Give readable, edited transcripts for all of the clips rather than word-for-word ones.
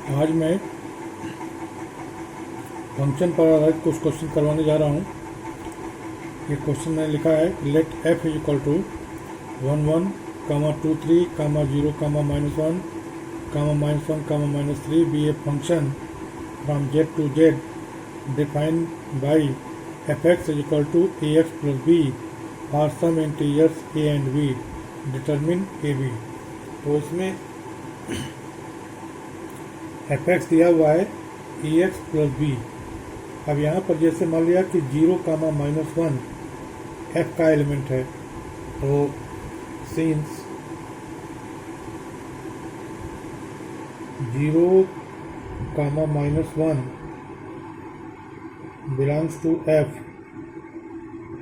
आज मैं फंक्शन पर आधारित कुछ क्वेश्चन करवाने जा रहा हूँ। ये क्वेश्चन मैंने लिखा है, let f is equal to 1 1 2 3 0 -1 -1 -3 be a function from z to z defined by f(x) is equal to ax plus b for some integers a and b determine a b। तो इसमें f(x) दिया हुआ है ax plus b। अब यहाँ पर जैसे मान लिया कि 0 -1 f का एलिमेंट है, तो since 0 -1 belongs to f,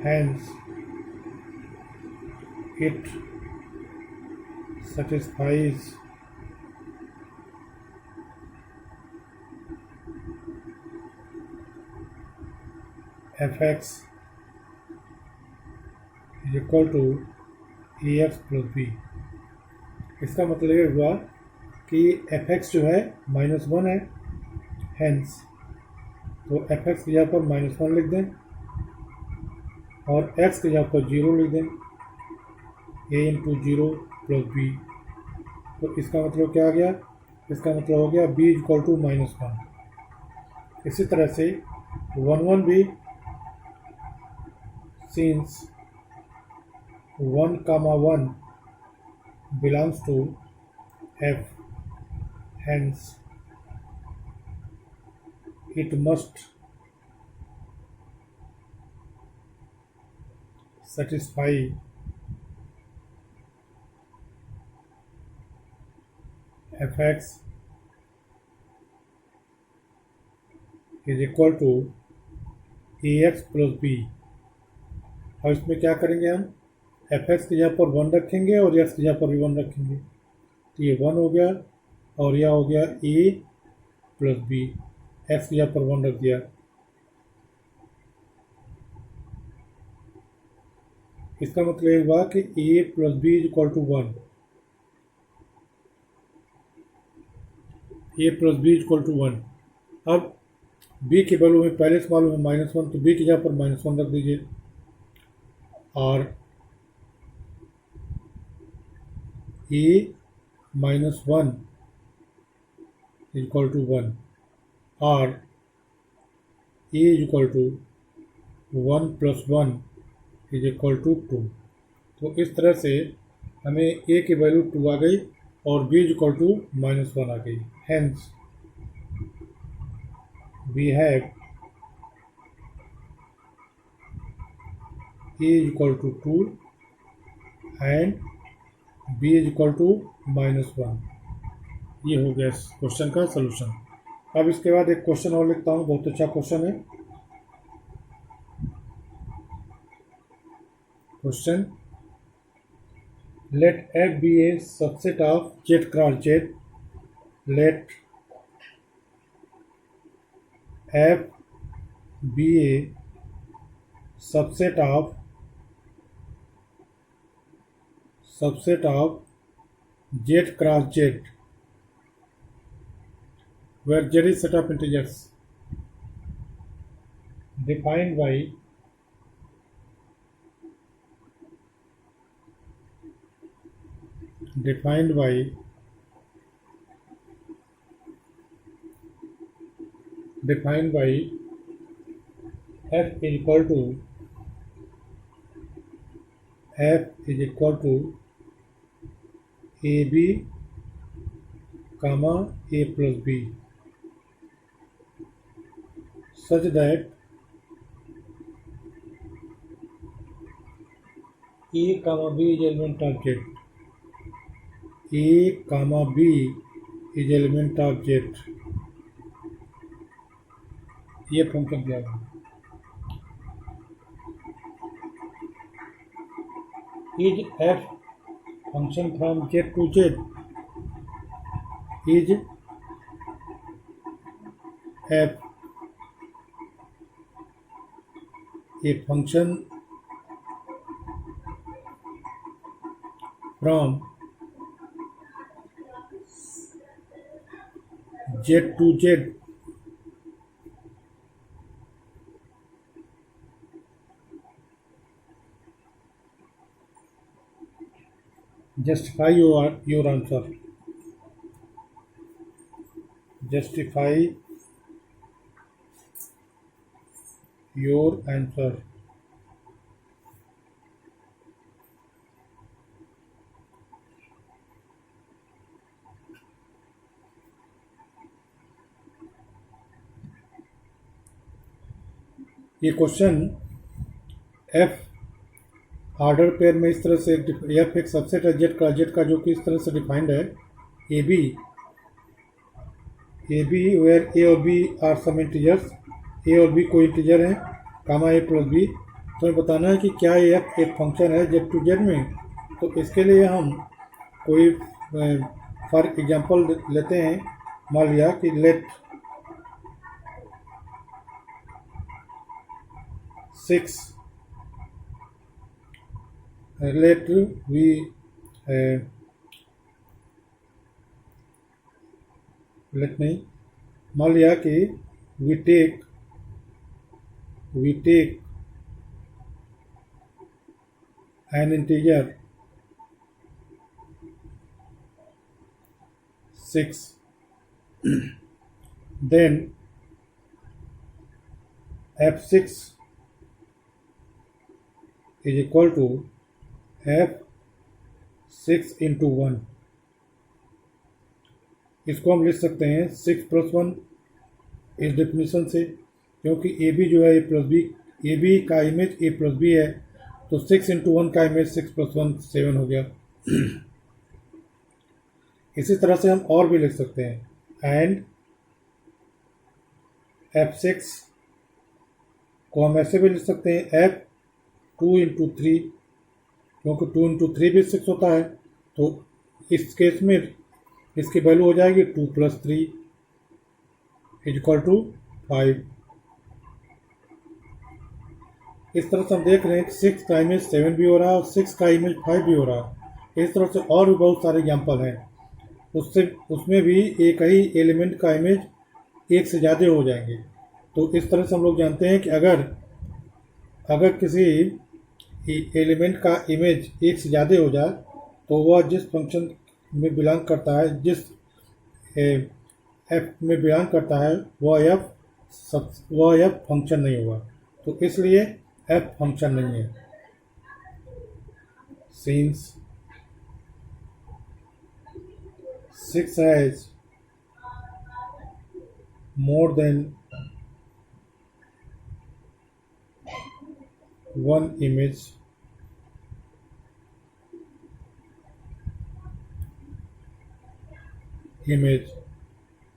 hence it satisfies f(x) is equal to ax plus b। इसका मतलब ये हुआ कि f(x) जो है -1 है, hence तो f(x) की जगह पर -1 लिख दें और x की जगह पर 0 लिख दें, a इंटू 0 प्लस b। तो इसका मतलब क्या आ गया? इसका मतलब हो गया b इक्वल टू -1। इसी तरह से 1 भी, since 1 1 belongs to f, hence it must satisfy f(x) is equal to ax plus b। और इसमें क्या करेंगे हम? f(x) की जगह पर 1 रखेंगे और x की जगह पर भी 1 रखेंगे, तो ये 1 हो गया और यह हो गया a प्लस b। x की जगह पर 1 रख दिया। इसका मतलब ये हुआ कि a plus B is equal to 1, a plus B is equal to 1। अब b की वैल्यू में पहले से मालूम है -1, तो b की जगह पर -1 रख दीजिए और a -1 इज इक्वल टू 1 और a is equal to 1 plus 1 is equal to 2। तो इस तरह से हमें a की वैल्यू 2 आ गई और b इज इक्वल टू -1 आ गई। Hence we have a is equal to 2 and b is equal to -1। ये हो गया इस क्वेश्चन का सलूशन। अब इसके बाद एक क्वेश्चन और लिखता हूँ, बहुत अच्छा क्वेश्चन है। Question, let f be a subset of z cross z, let f be a subset of z cross z where z is set of integers defined by f is equal to ab comma a plus b such that a comma b is element of z, a comma b is element of z। ये function दिया गया। Is f function from z to z is f a function from Z to Z. Justify your answer. Justify your answer. ये question F order pair में इस तरह से F एक subset है जेड का जो कि इस तरह से डिफाइंड है ए बी वेयर ए और बी आर सम इंटीजर्स, ए और बी कोई इंटीजर हैं, कामा ए प्लस बी। तो हमें बताना है कि क्या ये एफ एक फंक्शन है जेड टू जेड में। तो इसके लिए हम कोई फॉर एग्जांपल लेते हैं। मान लिया कि लेट 6 let we let नहीं, मान लिया कि we take an integer 6, then f6 is equal to f6 into 1। इसको हम लिख सकते हैं 6 प्लस 1 इस डेफिनेशन से, क्योंकि ए बी जो है ए प्लस बी, ए बी का इमेज ए प्लस बी है, तो 6 इंटू 1 का इमेज 6 प्लस 1 7 हो गया। इसी तरह से हम और भी लिख सकते हैं एंड f6 को हम ऐसे भी लिख सकते हैं f2 इंटू 3, क्योंकि 2 इंटू 3 भी 6 होता है। तो इस केस में इसकी वैल्यू हो जाएगी 2 प्लस 3 इज इक्वल टू 5। इस तरह से हम देख रहे हैं कि 6 का इमेज 7 भी हो रहा है और 6 का इमेज 5 भी हो रहा है। इस तरह से और भी बहुत सारे एग्जाम्पल हैं, उसमें भी एक ही एलिमेंट का इमेज एक से ज़्यादा हो जाएंगे। तो इस तरह से हम लोग जानते हैं कि अगर किसी एलिमेंट का इमेज एक से ज़्यादा हो जाए तो वह जिस फंक्शन में बिलोंग करता है, जिस एफ में बिलोंग करता है, वह एफ फंक्शन नहीं होगा। तो इसलिए एफ फंक्शन नहीं है। Since 6 has more than one image,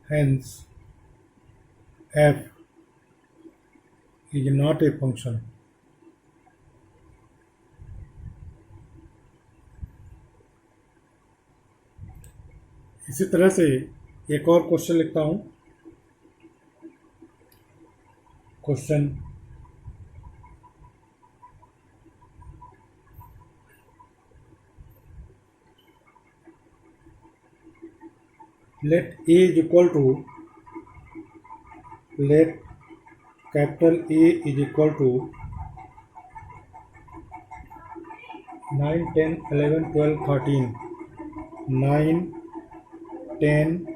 hence f is not a function। इसी तरह से एक और क्वेश्चन लिखता हूँ। Question let a is equal to, let capital A is equal to 9, 10, 11, 12, 13, 9, 10,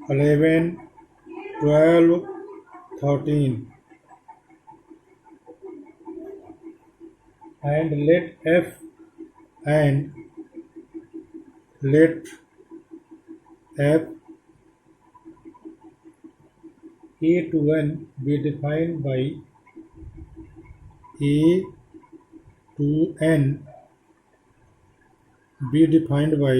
11, 12, 13, and let f a to n be defined by a to n be defined by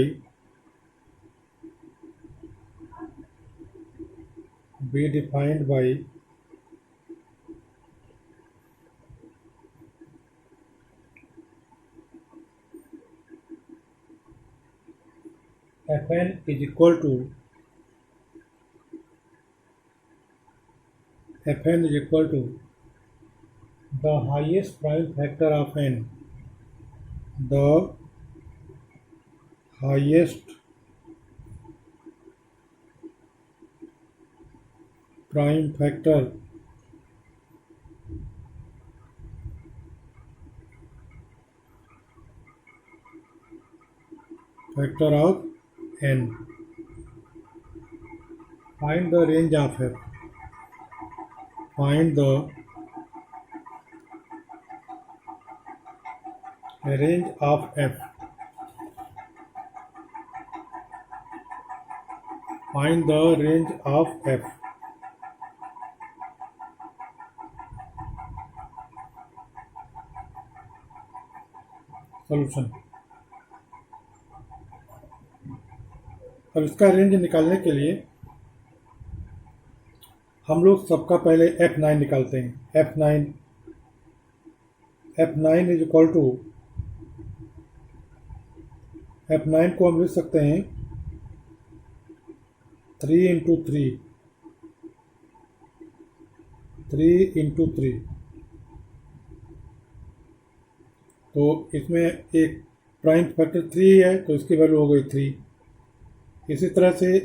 fn is equal to the highest prime factor of n, the highest prime factor of n. Find the range of f. Find the range of f. Find the range of f. Solution. अब इसका range निकालने के लिए हम लोग सबका पहले f9 निकालते हैं। f9 is equal to, f9 को हम लिख सकते हैं 3 इंटू 3, तो इसमें एक प्राइम फैक्टर 3 है तो इसकी वैल्यू हो गई 3। इसी तरह से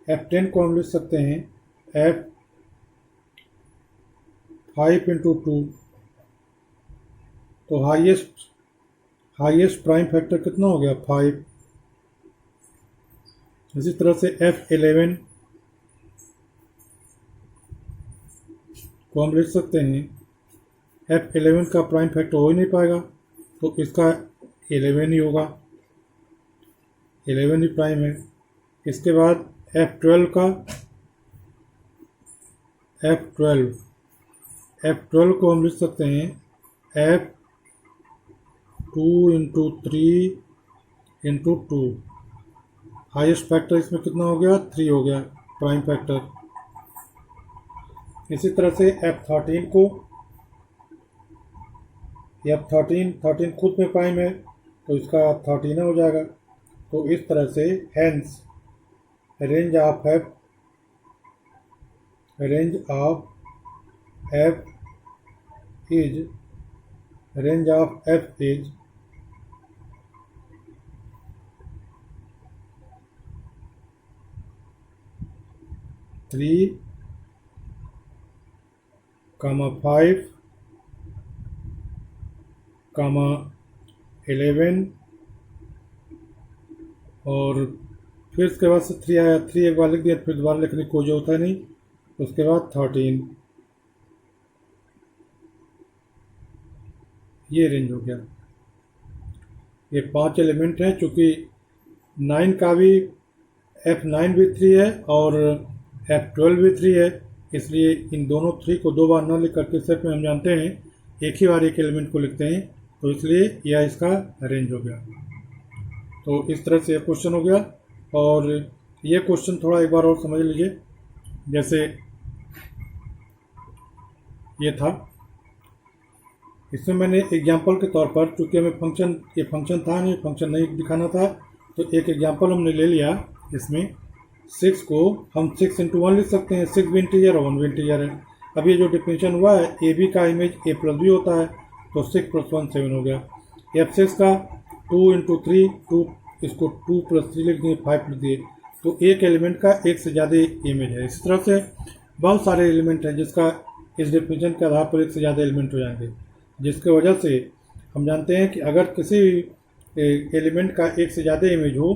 f10 को हम लिख सकते हैं f5 इंटू 2, तो हाईएस्ट प्राइम फैक्टर कितना हो गया 5। इसी तरह से f11 को हम लिख सकते हैं, f11 का प्राइम फैक्टर हो ही नहीं पाएगा तो इसका 11 ही होगा, 11 ही प्राइम है। इसके बाद f12 को हम लिख सकते हैं f2 into 3 into 2, highest factor इसमें कितना हो गया 3 हो गया प्राइम फैक्टर। इसी तरह से f13 को, f13 खुद में प्राइम है तो इसका 13 हो जाएगा। तो इस तरह से hence range of f is 3, 5, 11 और फिर उसके बाद से 3 आया, 3 एक बार लिख दिया फिर दोबारा लिखने की कोई जरूरत है नहीं। उसके बाद 13, ये रेंज हो गया। ये 5 एलिमेंट हैं, चूँकि 9 का भी f9 भी 3 है और f12 भी 3 है, इसलिए इन दोनों 3 को 2 बार न लिख करके सेट में हम जानते हैं एक ही बार एक एलिमेंट को लिखते हैं, तो इसलिए यह इसका रेंज हो गया। तो इस तरह से यह क्वेश्चन हो गया। और ये क्वेश्चन थोड़ा एक बार और समझ लीजिए। जैसे ये था, इसमें मैंने एग्जांपल के तौर पर, चूँकि हमें ये फंक्शन था नहीं, फंक्शन नहीं दिखाना था, तो एक एग्जांपल हमने ले लिया। इसमें 6 को हम 6 इंटू 1 लिख सकते हैं, 6 भी इंटीजर और 1 भी इंटीजर है। अब ये जो डिफिनेशन हुआ है, ए बी का इमेज a प्लस बी होता है, तो 6 + 1 7 हो गया। f6 का 2 इंटू 3, 2, इसको 2 + 3 लिख दिए, 5 लिख दिए, तो एक एलिमेंट का एक से ज़्यादा इमेज है। इस तरह से बहुत सारे एलिमेंट हैं जिसका इस डिफिनेशन के आधार पर एक से ज़्यादा एलिमेंट हो जाएंगे, जिसके वजह से हम जानते हैं कि अगर किसी एलिमेंट का एक से ज़्यादा इमेज हो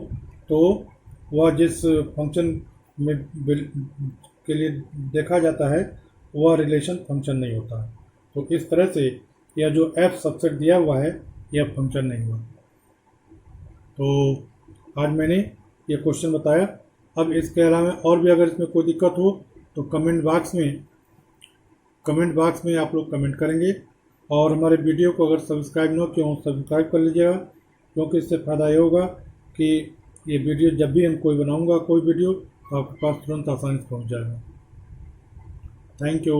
तो वह जिस फंक्शन में के लिए देखा जाता है वह रिलेशन फंक्शन नहीं होता। तो इस तरह से यह जो f सबसेट दिया हुआ है यह फंक्शन नहीं हुआ। तो आज मैंने ये क्वेश्चन बताया। अब इसके अलावा और भी अगर इसमें कोई दिक्कत हो तो कमेंट बॉक्स में आप लोग कमेंट करेंगे। और हमारे वीडियो को अगर सब्सक्राइब न किया हो सब्सक्राइब कर लीजिएगा, क्योंकि इससे फ़ायदा ये होगा कि ये वीडियो जब भी हम कोई बनाऊंगा कोई वीडियो तो आपके पास तुरंत आसानी से पहुंच जाएगा। Thank you.